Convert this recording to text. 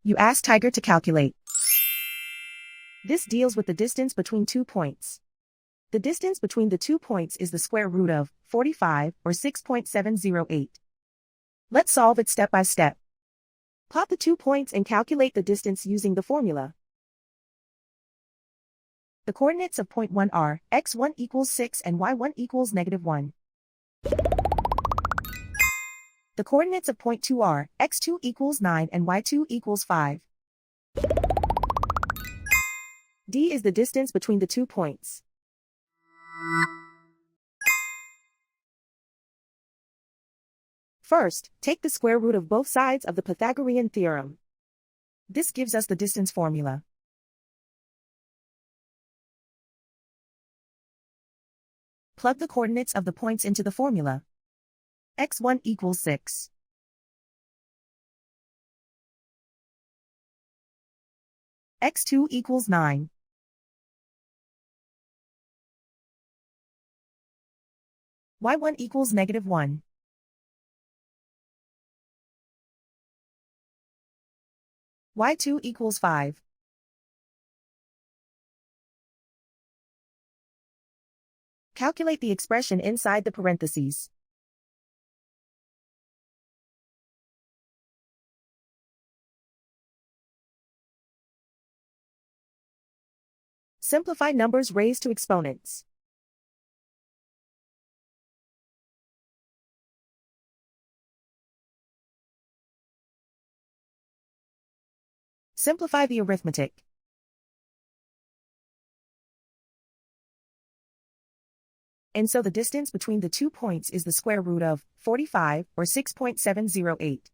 You ask Tiger to calculate. This deals with the distance between 2 points. The distance between the 2 points is the square root of 45, or 6.708. Let's solve it step by step. Plot the 2 points and calculate the distance using the formula. The coordinates of point 1 are x1 equals 6 and y1 equals -1. The coordinates of point 2 are x2 equals 9 and y2 equals 5. D is the distance between the 2 points. First, take the square root of both sides of the Pythagorean theorem. This gives us the distance formula. Plug the coordinates of the points into the formula. x1 equals 6. x2 equals 9. y1 equals -1. y2 equals 5. Calculate the expression inside the parentheses. Simplify numbers raised to exponents. Simplify the arithmetic. And so the distance between the 2 points is the square root of 45, or 6.708.